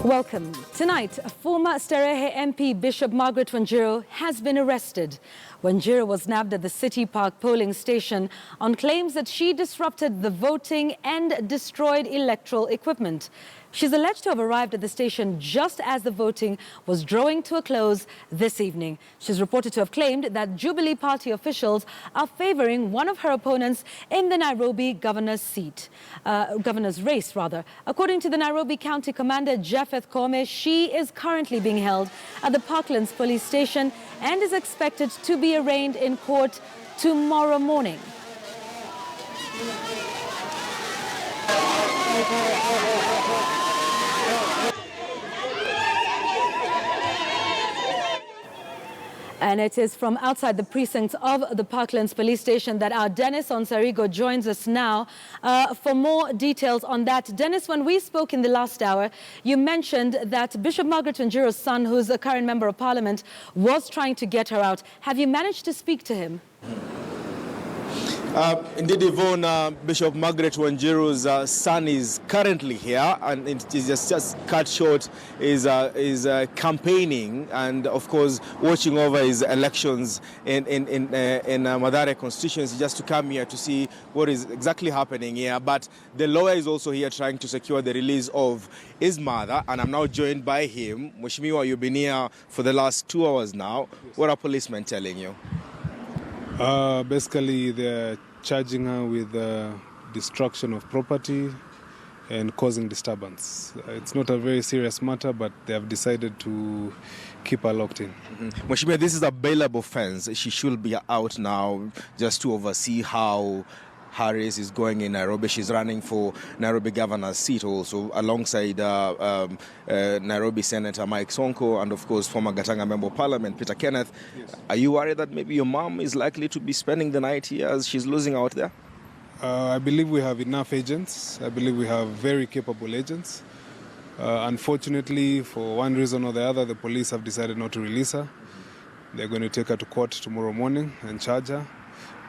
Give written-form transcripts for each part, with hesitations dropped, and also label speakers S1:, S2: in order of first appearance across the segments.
S1: Welcome. Tonight, former Starehe MP Bishop Margaret Wanjiru has been arrested. Wanjiru was nabbed at the City Park polling station on claims that she disrupted the voting and destroyed electoral equipment. She's alleged to have arrived at the station just as the voting was drawing to a close this evening. She's reported to have claimed that Jubilee Party officials are favouring one of her opponents in the Nairobi governor's race. According to the Nairobi County Commander Japheth Koome, she is currently being held at the Parklands police station and is expected to be arraigned in court tomorrow morning. And it is from outside the precincts of the Parklands police station that our Dennis Onsarigo joins us now for more details on that. Dennis, when we spoke in the last hour, you mentioned that Bishop Margaret Wanjiru's son, who's a current member of parliament, was trying to get her out. Have you managed to speak to him?
S2: Indeed, Yvonne, Bishop Margaret Wanjiru's son is currently here, and it is just cut short, is campaigning and, of course, watching over his elections in Mathare constituency, just to come here to see what is exactly happening here. But the lawyer is also here trying to secure the release of his mother, and I'm now joined by him. Mheshimiwa, you've been here for the last 2 hours now. What are policemen telling you?
S3: Basically, they're charging her with destruction of property and causing disturbance. It's not a very serious matter, but they have decided to keep her locked in.
S2: Mheshimiwa, this is a bailable offense. She should be out now just to oversee how her race is going in Nairobi. She's running for Nairobi governor's seat also, alongside Nairobi Senator Mike Sonko and, of course, former Gatanga Member of Parliament Peter Kenneth. Yes. Are you worried that maybe your mom is likely to be spending the night here as she's losing out there?
S3: I believe we have enough agents. I believe we have very capable agents. Unfortunately, for one reason or the other, the police have decided not to release her. They're going to take her to court tomorrow morning and charge her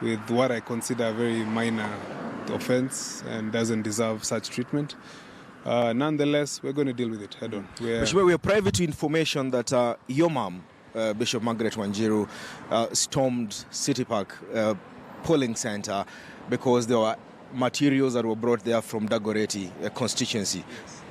S3: with what I consider a very minor offense and doesn't deserve such treatment. Nonetheless, we're going to deal with it head on.
S2: We are privy to information that your mom, Bishop Margaret Wanjiru, stormed City Park polling center because there were materials that were brought there from Dagoretti constituency.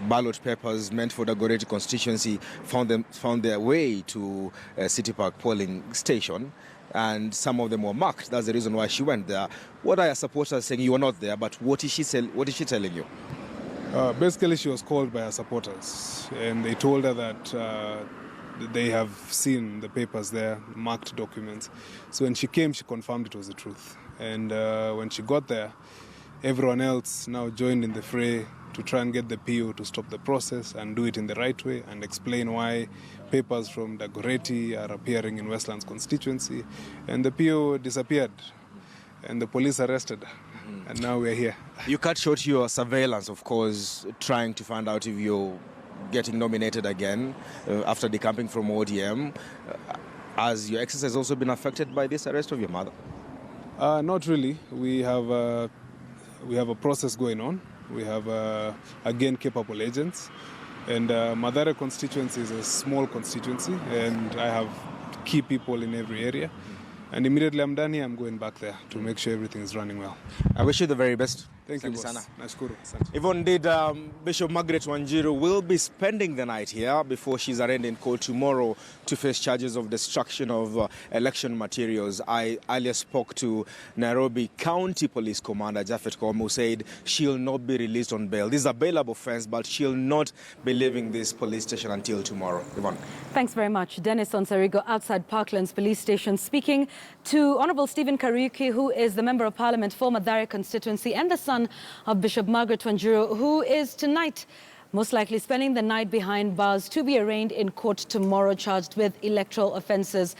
S2: Ballot papers meant for Dagoretti constituency found their way to City Park polling station, and some of them were marked. That's the reason why she went there. What are your supporters saying? You were not there, but what is she telling you?
S3: Basically, she was called by her supporters, and they told her that they have seen the papers there, marked documents. So when she came, she confirmed it was the truth. And when she got there, everyone else now joined in the fray to try and get the PO to stop the process and do it in the right way and explain why papers from Dagoretti are appearing in Westlands constituency. And the PO disappeared and the police arrested her. And now we're here.
S2: You cut short your surveillance, of course, trying to find out if you're getting nominated again after decamping from ODM. Has your exercise also been affected by this arrest of your mother?
S3: Not really. We have a process going on. We have, again, capable agents. And Mathare constituency is a small constituency, and I have key people in every area. And immediately I'm done here, I'm going back there to make sure everything is running well.
S2: I wish you the very best.
S3: Thank you, boss. Nashukuru.
S2: Yvonne, Bishop Margaret Wanjiru will be spending the night here before she's arraigned in court tomorrow to face charges of destruction of election materials. I earlier spoke to Nairobi County Police Commander Japheth Koome, who said she'll not be released on bail. This is a bailable offense, but she'll not be leaving this police station until tomorrow. Yvonne.
S1: Thanks very much. Dennis Onsarigo outside Parklands Police Station, speaking to Honourable Stephen Kariuki, who is the Member of Parliament for Mathare constituency and the son of Bishop Margaret Wanjiru, who is tonight most likely spending the night behind bars to be arraigned in court tomorrow, charged with electoral offences.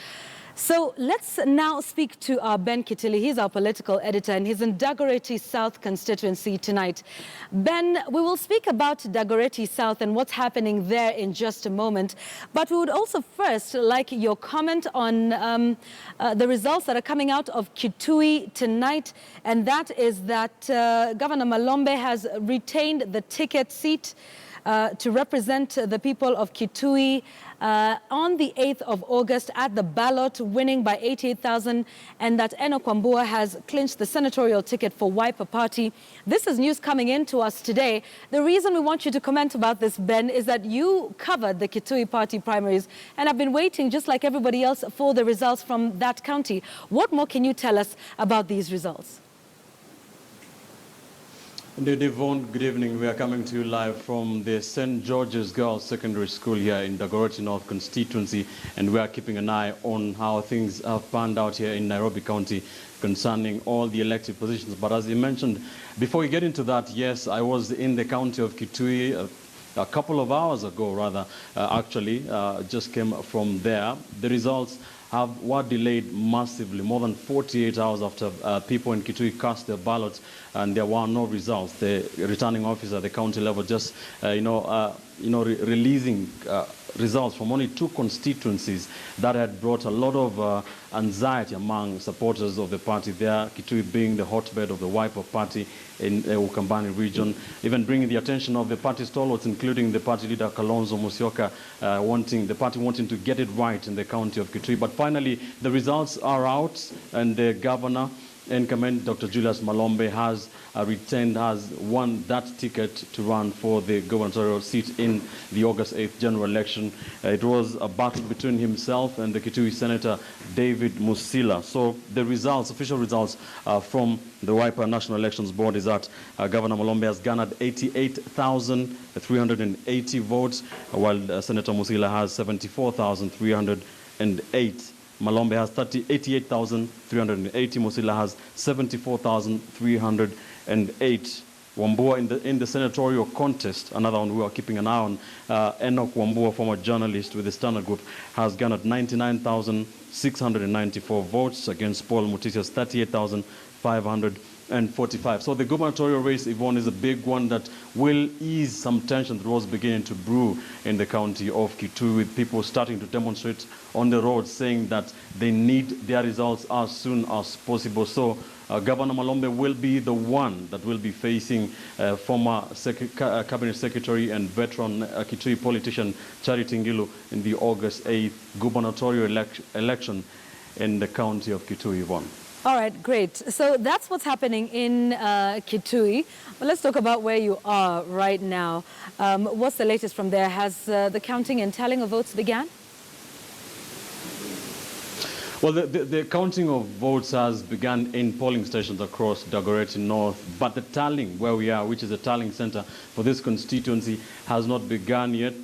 S1: So let's now speak to our Ben Kitili. He's our political editor, and he's in Dagoretti South constituency tonight. Ben, we will speak about Dagoretti South and what's happening there in just a moment. But we would also first like your comment on the results that are coming out of Kitui tonight, and that is that Governor Malombe has retained the ticket seat to represent the people of Kitui on the 8th of August at the ballot, winning by 88,000, and that Enoch Wambua has clinched the senatorial ticket for Wiper Party. This is news coming in to us today. The reason we want you to comment about this, Ben, is that you covered the Kitui Party primaries and have been waiting, just like everybody else, for the results from that county. What more can you tell us about these results?
S4: Indeed, Yvonne, good evening. We are coming to you live from the St. George's Girls Secondary School here in Dagoretti North constituency, and we are keeping an eye on how things have panned out here in Nairobi County concerning all the elected positions. But as you mentioned, before we get into that, yes, I was in the county of Kitui a couple of hours ago, rather, just came from there. The results were delayed massively, more than 48 hours after people in Kitui cast their ballots, and there were no results. The returning officer at the county level just, releasing results from only 2 constituencies that had brought a lot of anxiety among supporters of the party there, Kitui being the hotbed of the Wiper Party in the Ukambani region, even bringing the attention of the party stalwarts, including the party leader Kalonzo Musyoka, wanting to get it right in the county of Kitui. But finally, the results are out, and the governor incumbent Dr. Julius Malombe has won that ticket to run for the gubernatorial seat in the August 8th general election. It was a battle between himself and the Kitui Senator David Musila. So the results, official results from the Wiper National Elections Board is that Governor Malombe has garnered 88,380 votes, while Senator Musila has 74,308. Malombe has 88,380. Musila has 74,308. Wambua in the senatorial contest, another one we are keeping an eye on, Enoch Wambua, former journalist with the Standard Group, has garnered 99,694 votes against Paul Mutisia's 38,545. So the gubernatorial race, Yvonne, is a big one that will ease some tension that was beginning to brew in the county of Kitui, with people starting to demonstrate on the road, saying that they need their results as soon as possible. So Governor Malombe will be the one that will be facing former Cabinet Secretary and veteran Kitui politician Charity Ngilu in the August 8th gubernatorial election in the county of Kitui, Yvonne.
S1: All right, great. So that's what's happening in Kitui. Well, let's talk about where you are right now. What's the latest from there? Has the counting and tallying of votes began?
S4: Well, the counting of votes has begun in polling stations across Dagoretti North, but the tallying, where we are, which is the tallying center for this constituency, has not begun yet.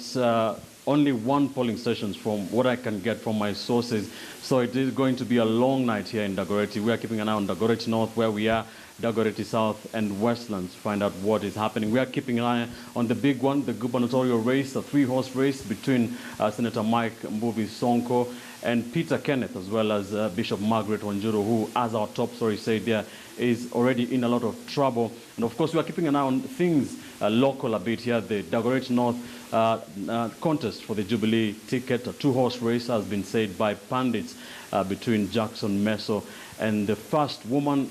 S4: Only 1 polling station from what I can get from my sources. So it is going to be a long night here in Dagoretti. We are keeping an eye on Dagoretti North, where we are, Dagoretti South and Westlands, to find out what is happening. We are keeping an eye on the big one, the gubernatorial race, a 3-horse race between Senator Mike Mbuvi Sonko and Peter Kenneth, as well as Bishop Margaret Wanjiru, who, as our top story said there, is already in a lot of trouble. And of course, we are keeping an eye on things local a bit here. The Dagoretti North contest for the Jubilee ticket, a 2-horse race, has been said by pundits between Jackson Meso and the first woman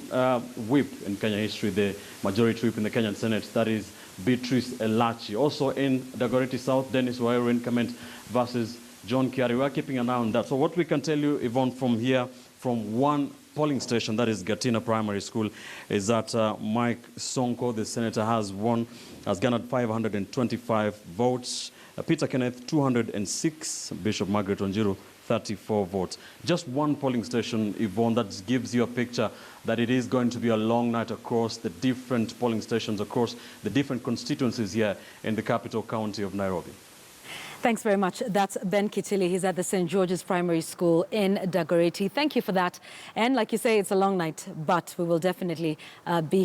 S4: whip in Kenya history, the majority whip in the Kenyan Senate, that is Beatrice Elachi. Also in Dagoretti South, Dennis Wairo incumbent versus John Kiari. We are keeping an eye on that. So what we can tell you, Yvonne, from here, from one polling station, that is Gatina Primary School, is that Mike Sonko, the senator, has garnered 525 votes. Peter Kenneth, 206. Bishop Margaret Wanjiru, 34 votes. Just one polling station, Yvonne, that gives you a picture that it is going to be a long night across the different polling stations, across the different constituencies here in the capital county of Nairobi.
S1: Thanks very much. That's Ben Kitili. He's at the St. George's Primary School in Dagoretti. Thank you for that. And like you say, it's a long night, but we will definitely be